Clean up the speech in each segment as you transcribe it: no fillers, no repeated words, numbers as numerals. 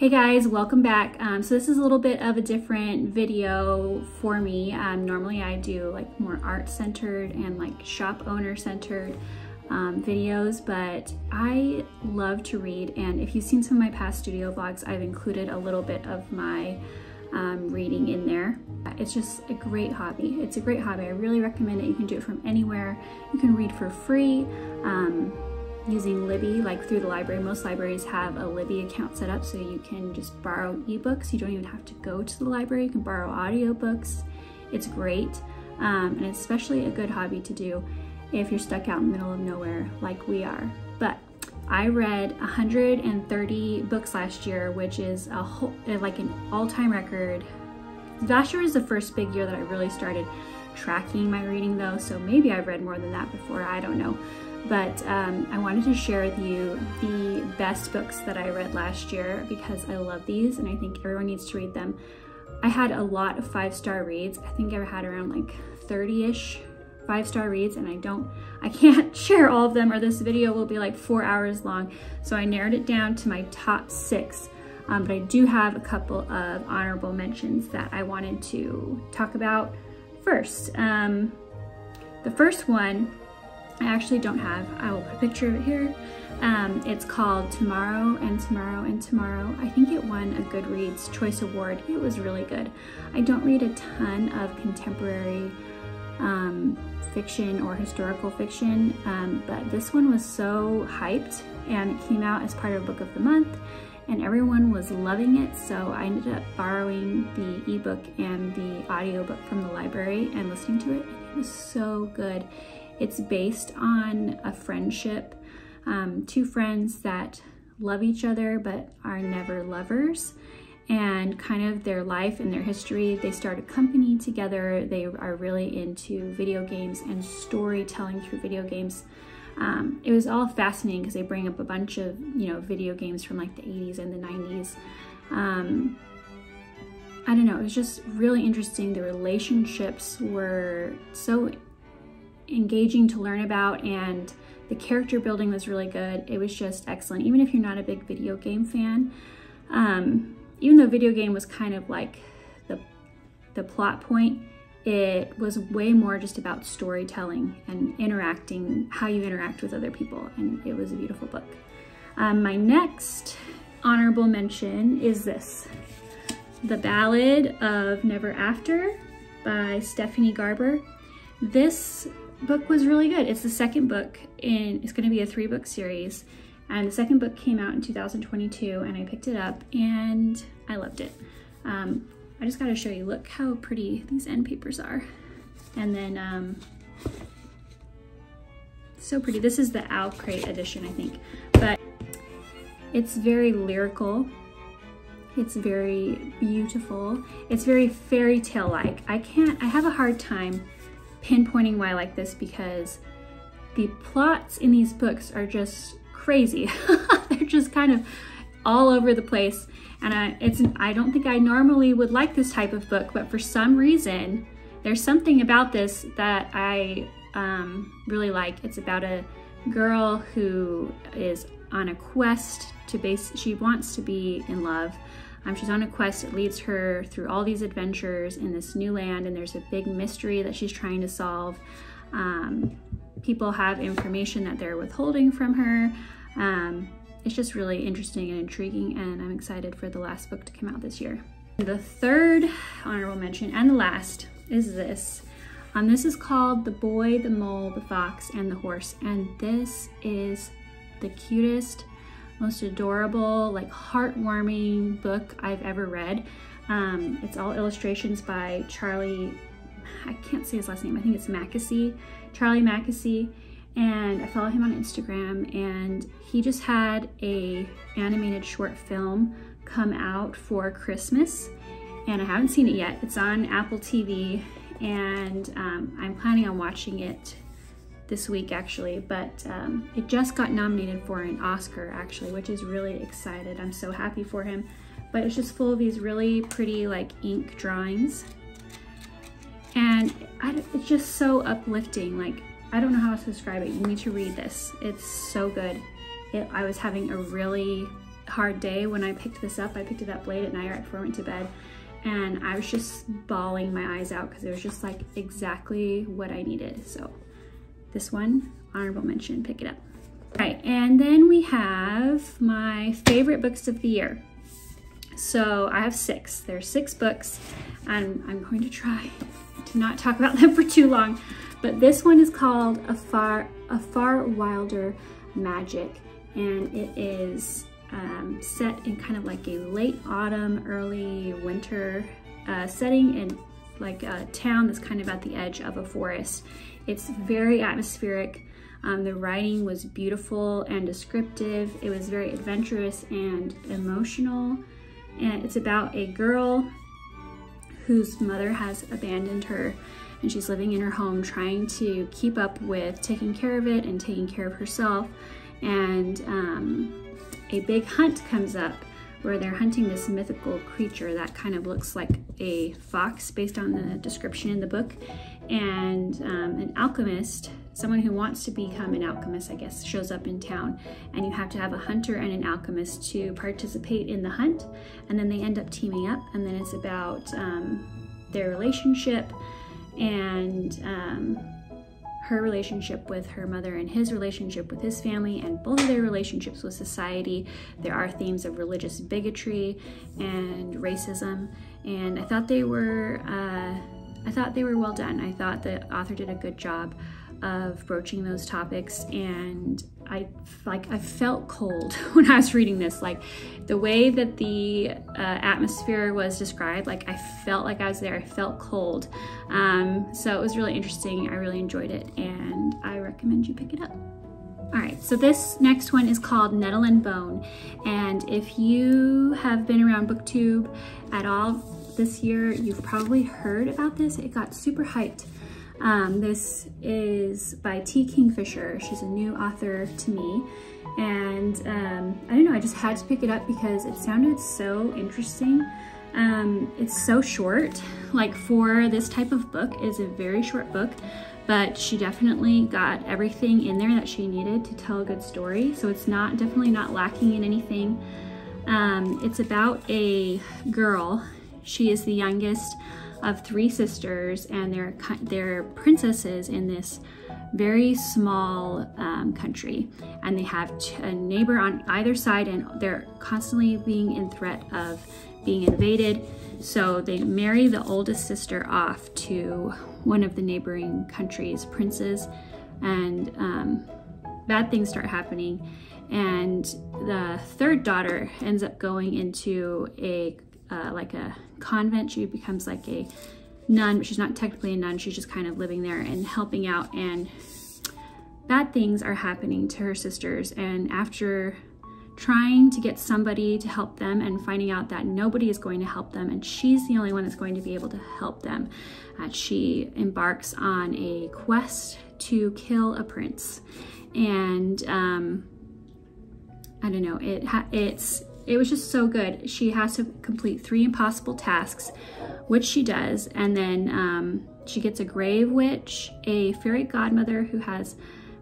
Hey guys, welcome back. So this is a little bit of a different video for me. Normally I do like more art-centered and like shop owner-centered videos, but I love to read, and if you've seen some of my past studio vlogs, I've included a little bit of my reading in there. It's just a great hobby. It's a great hobby. I really recommend it. You can do it from anywhere. You can read for free. Using Libby, like through the library. Most libraries have a Libby account set up so you can just borrow ebooks. You don't even have to go to the library. You can borrow audiobooks. It's great, and it's especially a good hobby to do if you're stuck out in the middle of nowhere like we are. But I read 130 books last year, which is a whole, like an all-time record. Last year was the first big year that I really started tracking my reading though, so maybe I've read more than that before, I don't know. But I wanted to share with you the best books that I read last year because I love these and I think everyone needs to read them. I had a lot of 5-star reads. I think I had around like 30-ish 5-star reads, and I can't share all of them or this video will be like 4 hours long. So I narrowed it down to my top 6. But I do have a couple of honorable mentions that I wanted to talk about first. The first one I actually don't have. I will put a picture of it here. It's called Tomorrow and Tomorrow and Tomorrow. I think it won a Goodreads Choice Award. It was really good. I don't read a ton of contemporary fiction or historical fiction, but this one was so hyped, and it came out as part of Book of the Month, and everyone was loving it, so I ended up borrowing the ebook and the audiobook from the library and listening to it, and it was so good. It's based on a friendship, 2 friends that love each other but are never lovers, and kind of their life and their history. They start a company together. They are really into video games and storytelling through video games. It was all fascinating because they bring up a bunch of, video games from like the 80s and the 90s. I don't know, it was just really interesting. The relationships were so engaging to learn about, and the character building was really good. It was just excellent. Even if you're not a big video game fan, even though video game was kind of like the plot point, it was way more just about storytelling and interacting, how you interact with other people, and it was a beautiful book. My next honorable mention is this, The Ballad of Never After by Stephanie Garber. This book was really good. It's the second book it's going to be a 3-book series, and the second book came out in 2022, and I picked it up and I loved it. I just got to show you, look how pretty these end papers are, and then so pretty. This is the Owl Crate edition, I think, but it's very lyrical. It's very beautiful. It's very fairy tale like. I have a hard time pinpointing why I like this because the plots in these books are just crazy. They're just kind of all over the place, and I don't think I normally would like this type of book, but for some reason there's something about this that I really like. It's about a girl who is on a quest she wants to be in love. She's on a quest that leads her through all these adventures in this new land, and there's a big mystery that she's trying to solve. People have information that they're withholding from her. It's just really interesting and intriguing, and I'm excited for the last book to come out this year. The third honorable mention, and the last, is this. This is called The Boy, the Mole, the Fox, and the Horse, and this is the cutest, most adorable, like heartwarming book I've ever read. It's all illustrations by Charlie, I can't say his last name, I think it's Charlie Mackesy, and I follow him on Instagram, and he just had a animated short film come out for Christmas, and I haven't seen it yet. It's on Apple TV, and I'm planning on watching it this week actually, but it just got nominated for an Oscar actually, which is really excited. I'm so happy for him. But it's just full of these really pretty like ink drawings, and it's just so uplifting. Like, I don't know how to describe it. You need to read this. It's so good. I was having a really hard day when I picked this up. I picked it up late at night right before I went to bed, and I was just bawling my eyes out because it was just like exactly what I needed. So this one, honorable mention, pick it up. All right, and then we have my favorite books of the year. So I have 6. There's 6 books, and I'm going to try to not talk about them for too long. But this one is called A Far Wilder Magic, and it is set in kind of like a late autumn, early winter setting in like a town that's kind of at the edge of a forest. It's very atmospheric. The writing was beautiful and descriptive. It was very adventurous and emotional. And it's about a girl whose mother has abandoned her, and she's living in her home trying to keep up with taking care of it and taking care of herself. And a big hunt comes up where they're hunting this mythical creature that kind of looks like a fox based on the description in the book. And an alchemist, someone who wants to become an alchemist, I guess, shows up in town, and you have to have a hunter and an alchemist to participate in the hunt. And then they end up teaming up, and then it's about their relationship and her relationship with her mother and his relationship with his family, and both of their relationships with society. There are themes of religious bigotry and racism, and I thought they were well done. I thought the author did a good job of broaching those topics, and I felt cold when I was reading this. Like the way that the atmosphere was described, like I felt like I was there. I felt cold. So it was really interesting. I really enjoyed it, and I recommend you pick it up. All right, so this next one is called Nettle and Bone, and if you have been around BookTube at all this year, you've probably heard about this. It got super hyped. This is by T. Kingfisher. She's a new author to me, and I don't know, I just had to pick it up because it sounded so interesting. It's so short, like for this type of book. It's a very short book, but she definitely got everything in there that she needed to tell a good story. So it's definitely not lacking in anything. It's about a girl. She is the youngest of 3 sisters, and they're princesses in this very small country, and they have a neighbor on either side, and they're constantly being in threat of being invaded. So they marry the oldest sister off to one of the neighboring countries' princes, and bad things start happening, and the 3rd daughter ends up going into like a convent. She becomes like a nun, but she's not technically a nun. She's just kind of living there and helping out, and bad things are happening to her sisters. And after trying to get somebody to help them and finding out that nobody is going to help them, and she's the only one that's going to be able to help them, she embarks on a quest to kill a prince. And I don't know, it was just so good. She has to complete 3 impossible tasks, which she does, and then she gets a grave witch, a fairy godmother who has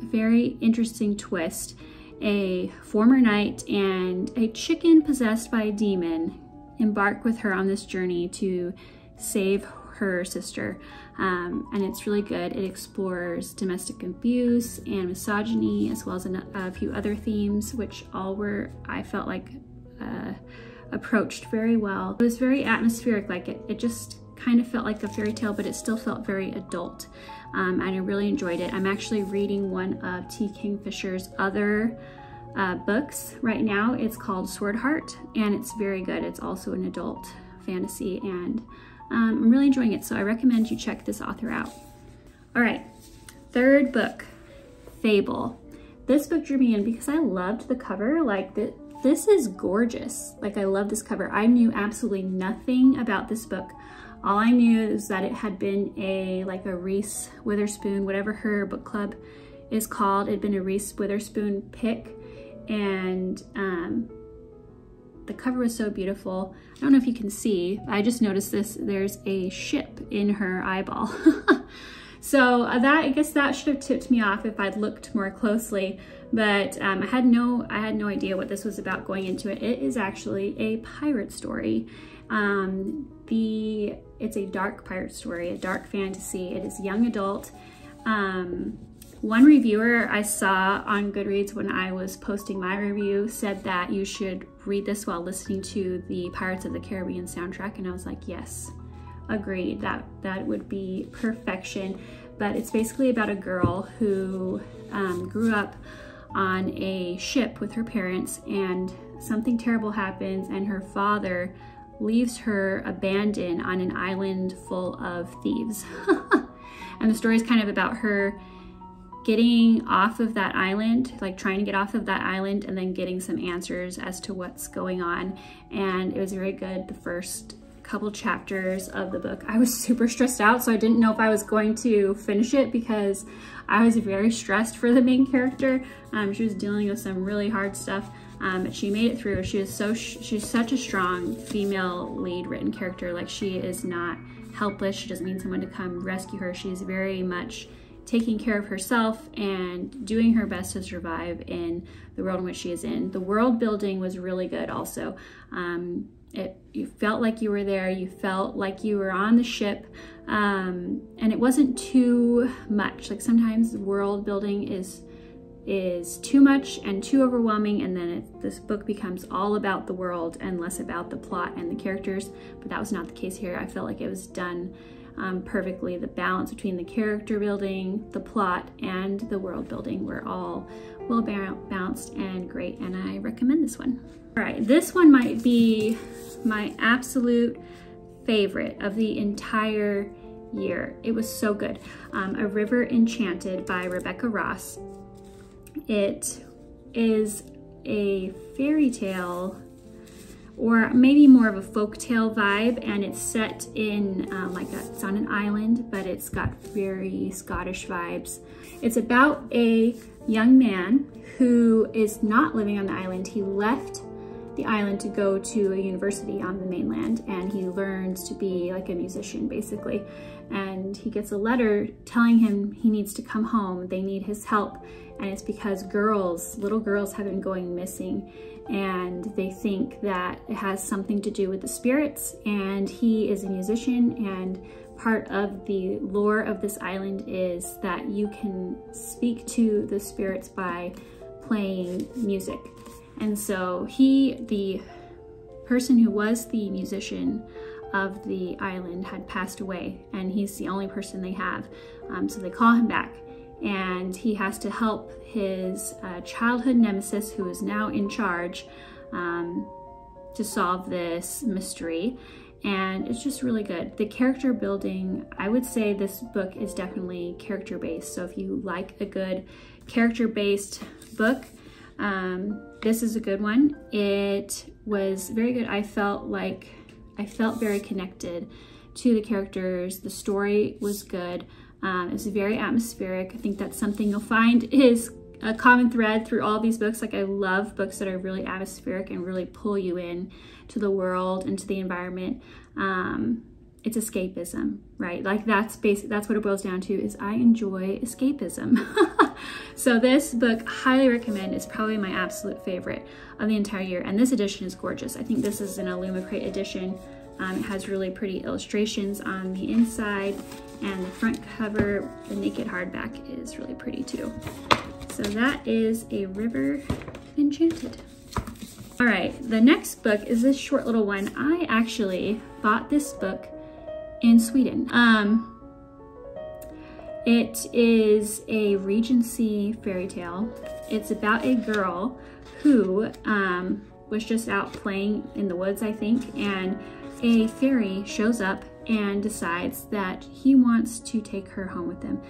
a very interesting twist, a former knight, and a chicken possessed by a demon embark with her on this journey to save her sister. And it's really good. It explores domestic abuse and misogyny, as well as a few other themes, which all were, I felt like, approached very well. It was very atmospheric. Like it just kind of felt like a fairy tale, but it still felt very adult. And I really enjoyed it. I'm actually reading one of T. Kingfisher's other books right now. It's called Sword Heart, and it's very good. It's also an adult fantasy, and I'm really enjoying it. So I recommend you check this author out. All right, 3rd book, Fable. This book drew me in because I loved the cover. Like this is gorgeous. Like I love this cover. I knew absolutely nothing about this book. All I knew is that it had been a Reese Witherspoon, whatever her book club is called. It had been a Reese Witherspoon pick, and the cover was so beautiful. I don't know if you can see, I just noticed this. There's a ship in her eyeball. So I guess that should have tipped me off if I'd looked more closely, but I had no idea what this was about going into it. It is actually a pirate story. It's a dark pirate story, a dark fantasy. It is young adult. One reviewer I saw on Goodreads when I was posting my review said that you should read this while listening to the Pirates of the Caribbean soundtrack, and I was like, yes, agreed, that would be perfection. But it's basically about a girl who grew up on a ship with her parents, and something terrible happens, and her father leaves her abandoned on an island full of thieves. And the story is kind of about her getting off of that island, like trying to get off of that island, and then getting some answers as to what's going on. And it was very good. The first couple chapters of the book, I was super stressed out, so I didn't know if I was going to finish it because I was very stressed for the main character. She was dealing with some really hard stuff, but she made it through. She's such a strong female lead written character. Like, she is not helpless. She doesn't need someone to come rescue her. She's very much taking care of herself and doing her best to survive in the world in which she is in. The world building was really good also. You felt like you were there, you felt like you were on the ship, and it wasn't too much. Like, sometimes the world building is too much and too overwhelming, and then this book becomes all about the world and less about the plot and the characters. But that was not the case here. I felt like it was done perfectly. The balance between the character building, the plot, and the world building were all well balanced and great, and I recommend this one. All right, this one might be my absolute favorite of the entire year. It was so good. A River Enchanted by Rebecca Ross. It is a fairy tale, or maybe more of a folk tale vibe, and it's set in it's on an island, but it's got very Scottish vibes. It's about a young man who is not living on the island. He left the island to go to a university on the mainland, and he learns to be like a musician basically. And he gets a letter telling him he needs to come home. They need his help, and it's because little girls have been going missing, and they think that it has something to do with the spirits. And he is a musician, and part of the lore of this island is that you can speak to the spirits by playing music. And so the person who was the musician of the island had passed away, and he's the only person they have. So they call him back, and he has to help his childhood nemesis, who is now in charge, to solve this mystery. And it's just really good. The character building, I would say this book is definitely character-based. So if you like a good character-based book, this is a good one. It was very good. I felt very connected to the characters. The story was good. It was very atmospheric. I think that's something you'll find is a common thread through all these books. Like, I love books that are really atmospheric and really pull you in to the world and to the environment. It's escapism, right? Like, that's what it boils down to, is I enjoy escapism. So this book, highly recommend. It's probably my absolute favorite of the entire year. And this edition is gorgeous. I think this is an Illumicrate edition. It has really pretty illustrations on the inside, and the front cover, the naked hardback, is really pretty too. So that is A River Enchanted. All right, the next book is this short little one. I actually bought this book in Sweden. It is a Regency fairy tale. It's about a girl who was just out playing in the woods, I think, and a fairy shows up and decides that he wants to take her home with him.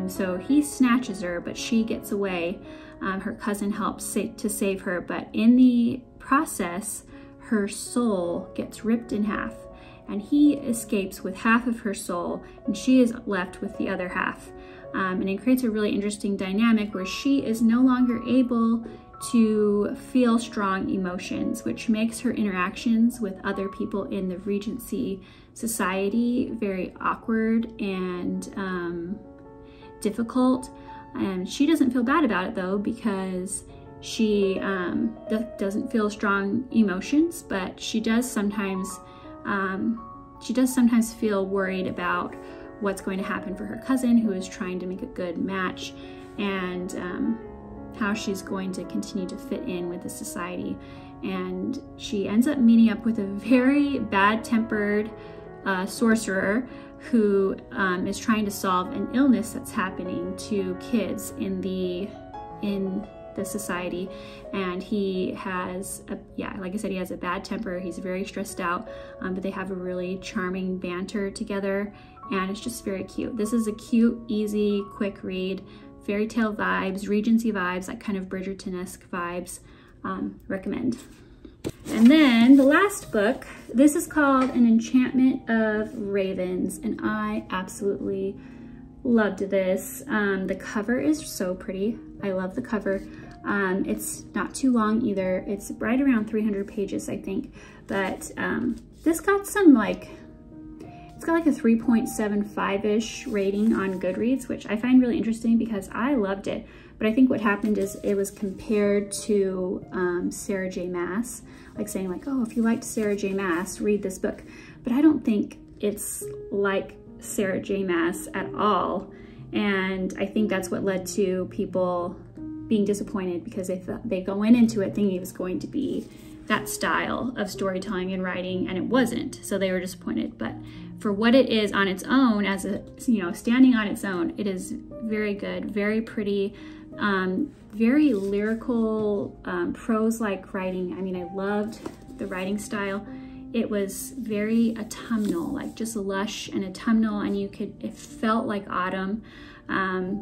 So he snatches her, but she gets away. Her cousin helps to save her, but in the process, her soul gets ripped in half, and he escapes with half of her soul, and she is left with the other half. And it creates a really interesting dynamic where she is no longer able to feel strong emotions, which makes her interactions with other people in the Regency society, very awkward and difficult. And she doesn't feel bad about it though, because she doesn't feel strong emotions, but she does sometimes feel worried about what's going to happen for her cousin, who is trying to make a good match, and how she's going to continue to fit in with the society. And she ends up meeting up with a very bad-tempered sorcerer who is trying to solve an illness that's happening to kids in the society. And he has like I said, he has a bad temper. He's very stressed out, but they have a really charming banter together, and it's just very cute. This is a cute, easy, quick read, fairy tale vibes, Regency vibes, like kind of Bridgerton-esque vibes. Recommend. And then the last book, this is called An Enchantment of Ravens, and I absolutely loved this. The cover is so pretty. I love the cover. It's not too long either. It's right around 300 pages, I think. But this got some it's got like a 3.75-ish rating on Goodreads, which I find really interesting because I loved it. But I think what happened is it was compared to Sarah J. Maas, like saying like, oh, if you liked Sarah J. Maas, read this book. But I don't think it's like Sarah J. Maas at all. And I think that's what led to people being disappointed, because they went into it thinking it was going to be that style of storytelling and writing, and it wasn't. So they were disappointed. But for what it is on its own, as a, standing on its own, it is very good, very pretty, very lyrical, prose-like writing. I mean, I loved the writing style. It was very autumnal, like just lush and autumnal, and it felt like autumn,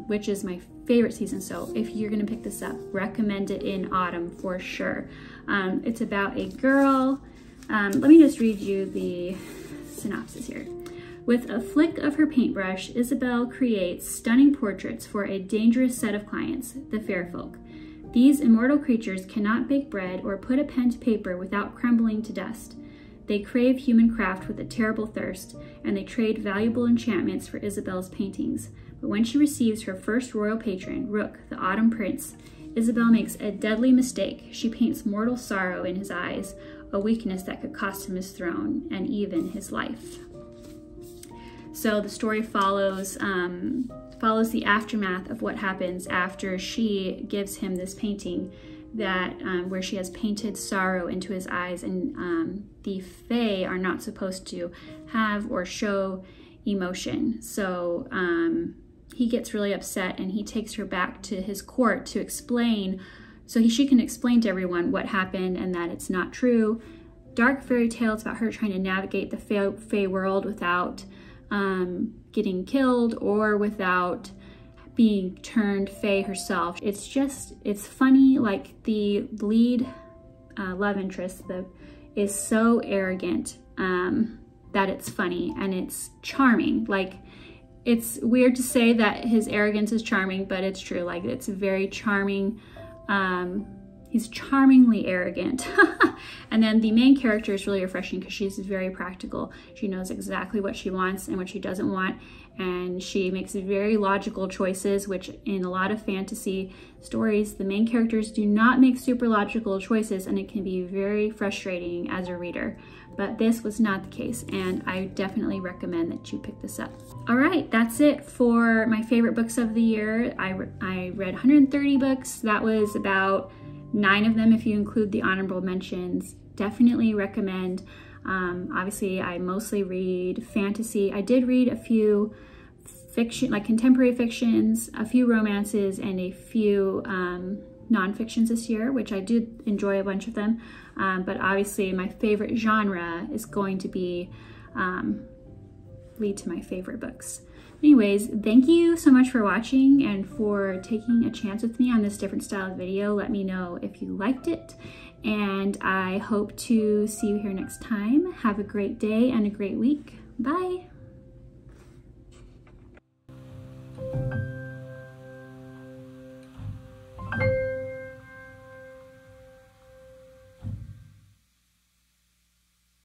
which is my favorite season. So if you're gonna pick this up, recommend it in autumn for sure. It's about a girl. Let me just read you the synopsis here. With a flick of her paintbrush, Isabel creates stunning portraits for a dangerous set of clients, the fair folk. These immortal creatures cannot bake bread or put a pen to paper without crumbling to dust. They crave human craft with a terrible thirst, and they trade valuable enchantments for Isabel's paintings. But when she receives her first royal patron, Rook, the Autumn Prince, Isabel makes a deadly mistake. She paints mortal sorrow in his eyes, a weakness that could cost him his throne and even his life. So the story follows the aftermath of what happens after she gives him this painting that where she has painted sorrow into his eyes, and the Fae are not supposed to have or show emotion. So he gets really upset, and he takes her back to his court to explain, so she can explain to everyone what happened and that it's not true. Dark fairy tales about her trying to navigate the Fae world without getting killed or without being turned Fae herself. It's funny. Like the lead love interest is so arrogant that it's funny, and it's charming. Like, it's weird to say that his arrogance is charming, but it's true. Like, it's very charming. He's charmingly arrogant. And then the main character is really refreshing because she's very practical. She knows exactly what she wants and what she doesn't want. And she makes very logical choices, which in a lot of fantasy stories, the main characters do not make super logical choices, and it can be very frustrating as a reader. But this was not the case, and I definitely recommend that you pick this up. All right, that's it for my favorite books of the year. I read 130 books. That was about 9 of them if you include the honorable mentions. Definitely recommend. Obviously, I mostly read fantasy. I did read a few fiction, like contemporary fictions, a few romances, and a few non-fictions this year, which I did enjoy a bunch of them. But obviously, my favorite genre is going to be lead to my favorite books. Anyways, thank you so much for watching and for taking a chance with me on this different style of video. Let me know if you liked it, and I hope to see you here next time. Have a great day and a great week. Bye.